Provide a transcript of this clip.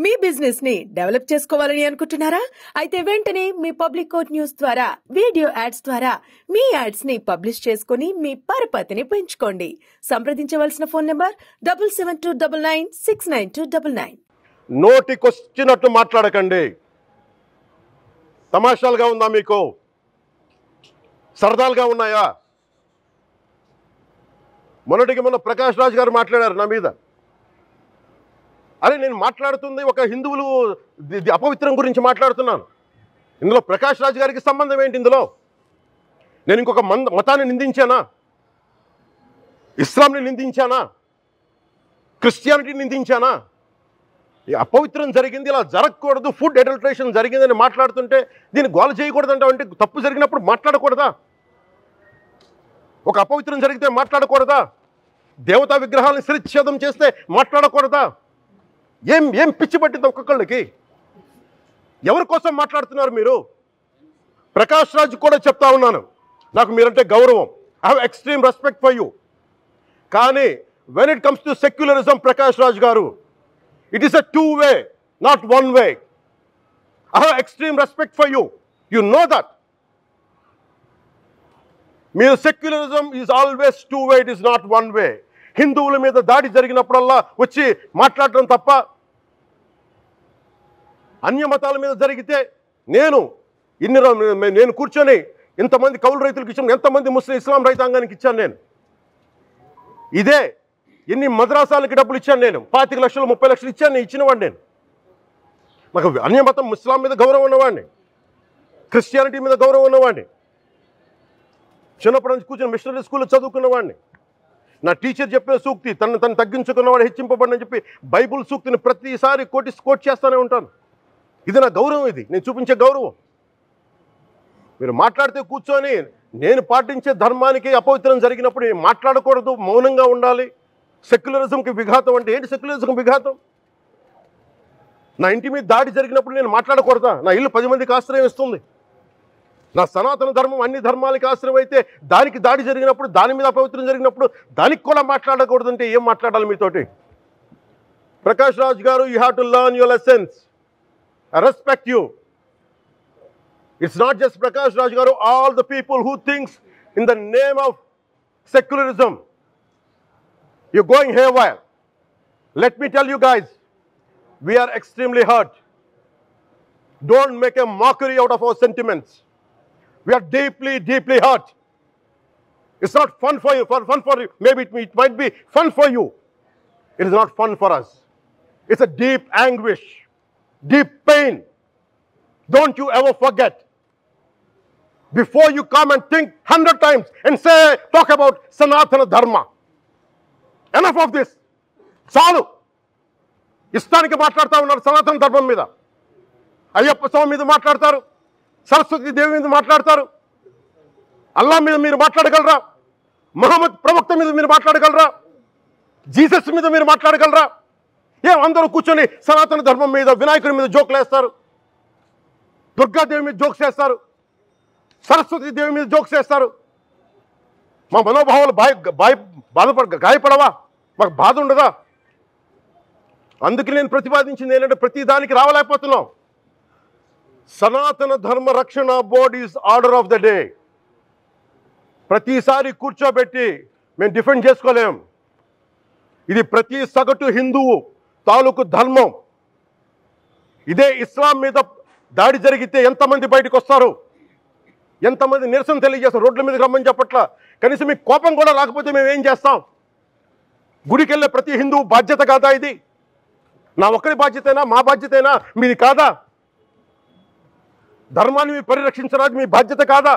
మీ business ని develop చేసుకోవాలని అనుకుంటున్నారా? అయితే వెంటనే మీ పబ్లిక్ కోట్ న్యూస్ ద్వారా వీడియో యాడ్స్ ద్వారా మీ యాడ్స్ ని పబ్లిష్ చేసుకుని మీ పరపతిని పెంచుకోండి. సంప్రదించవలసిన ఫోన్ నంబర్ 7729969299. నోటికొచ్చినట్టు మాట్లాడకండి. తమాషాలుగా ఉందా మీకు? సరదాలుగా ఉన్నాయా? మొన్న ప్రకాష్ రాజ్ గారు మాట్లాడారు నా మీద. అరే నేను మాట్లాడుతుంది ఒక హిందువులు అపవిత్రం గురించి మాట్లాడుతున్నాను. ఇందులో ప్రకాష్ రాజ్ గారికి సంబంధం ఏంటి? ఇందులో నేను ఇంకొక మతాన్ని నిందించానా? ఇస్లాంని నిందించానా? క్రిస్టియానిటీని నిందించానా? ఈ అపవిత్రం జరిగింది, ఇలా జరగకూడదు, ఫుడ్ అడల్టరేషన్ జరిగిందని మాట్లాడుతుంటే దీన్ని గోల చేయకూడదంటే అంటే తప్పు జరిగినప్పుడు మాట్లాడకూడదా? ఒక అపవిత్రం జరిగితే మాట్లాడకూడదా? దేవతా విగ్రహాలను శిరచ్ఛేదం చేస్తే మాట్లాడకూడదా? ఏం పిచ్చి పట్టింది ఒక్కొక్కళ్ళకి? ఎవరి కోసం మాట్లాడుతున్నారు మీరు? ప్రకాష్ రాజ్ కూడా చెప్తా ఉన్నాను, నాకు మీరంటే గౌరవం. I have extreme respect for you. కానీ when it comes to secularism, Prakash Raj garu, it is a two way, not one way. I have extreme respect for you. You know that. మీరు secularism is always two way, it is not one way. హిందువుల మీద దాడి జరిగినప్పుడల్లా వచ్చి మాట్లాడటం తప్ప, అన్య మతాల మీద జరిగితే నేను కూర్చొని ఇంతమంది కౌలు రైతులకు ఇచ్చాను, ఎంతమంది ముస్లిం ఇస్లాం రైతాంగానికి ఇచ్చాను నేను. ఇదే ఎన్ని మద్రాసాలకి డబ్బులు ఇచ్చాను నేను, 25 లక్షలు 30 లక్షలు ఇచ్చాను. నేను ఇచ్చినవాడిని. నేను నాకు అన్య మతం ఇస్లాం మీద గౌరవం ఉన్నవాడిని, క్రిస్టియానిటీ మీద గౌరవం ఉన్నవాడిని. చిన్నప్పటి నుంచి కూర్చొని మిషనరీ స్కూల్లో చదువుకున్నవాడిని. నా టీచర్ చెప్పిన సూక్తి, తను తగ్గించుకున్నవాడు హెచ్చింపబడిని చెప్పి బైబుల్ సూక్తిని ప్రతిసారి కోట్ చేస్తూనే ఉంటాను. ఇది నా గౌరవం, ఇది నేను చూపించే గౌరవం. మీరు మాట్లాడితే కూర్చొని నేను పాటించే ధర్మానికి అపవిత్రం జరిగినప్పుడు నేను మాట్లాడకూడదు, మౌనంగా ఉండాలి. సెక్యులరిజంకి విఘాతం అంటే ఏంటి? సెక్యులరిజంకి విఘాతం? నా ఇంటి మీద దాడి జరిగినప్పుడు నేను మాట్లాడకూడదా? నా ఇల్లు 10 మందికి ఆశ్రయం ఇస్తుంది. నా సనాతన ధర్మం అన్ని ధర్మాలకి ఆశ్రయం అయితే దానికి దాడి జరిగినప్పుడు, దాని మీద అపవిత్రం జరిగినప్పుడు దానికి కూడా మాట్లాడకూడదంటే ఏం మాట్లాడాలి మీతోటి? ప్రకాష్ రాజ్ గారు, you have to learn your lessons. I respect you. It's not just Prakash Raj Garu, all the people who thinks in the name of secularism, you're going haywire. Let me tell you guys, we are extremely hurt. Don't make a mockery out of our sentiments. We are deeply, deeply hurt. It's not fun for you, maybe it might be fun for you. It is not fun for us. It's a deep anguish, deep pain. Don't you ever forget. Before you come and think 100 times and talk about Sanatana Dharma. Enough of this. చాలు. ఇష్టానికి మాట్లాడుతూ ఉన్నారు సనాతన ధర్మం మీద. అయ్యప్ప స్వామి మీద మాట్లాడతారు, సరస్వతి దేవి మీద మాట్లాడతారు. అల్లా మీద మీరు మాట్లాడగలరా? మహమ్మద్ ప్రవక్త మీద మీరు మాట్లాడగలరా? జీసస్ మీద మీరు మాట్లాడగలరా? అందరూ కూర్చొని సనాతన ధర్మం మీద, వినాయకుడి మీద జోకులు వేస్తారు, దుర్గాదేవి మీద జోక్స్ వేస్తారు, సరస్వతి దేవి మీద జోక్స్ వేస్తారు. మా మనోభావాలు గాయపడవా? మాకు బాధ ఉండదా? అందుకే నేను ప్రతిపాదించింది ఏంటంటే, ప్రతి దానికి రావలేకపోతున్నాం. సనాతన ధర్మ రక్షణ board is order of the day. ప్రతిసారి కూర్చోబెట్టి మేము డిఫెండ్ చేసుకోలేం. ఇది ప్రతి సగటు హిందువు తాలూకు ధర్మం. ఇదే ఇస్లాం మీద దాడి జరిగితే ఎంతమంది బయటకు వస్తారు, ఎంతమంది నిరసన తెలియజేస్తారు? రోడ్ల మీదకి రమ్మని చెప్పట్లా. కనీసం మీకు కోపం కూడా రాకపోతే మేము ఏం చేస్తాం? గుడికి వెళ్ళే ప్రతి హిందువు బాధ్యత కాదా ఇది? నా ఒక్కరి బాధ్యతేనా? మా బాధ్యతేనా? మీది కాదా? ధర్మాన్ని పరిరక్షించడానికి మీ బాధ్యత కాదా?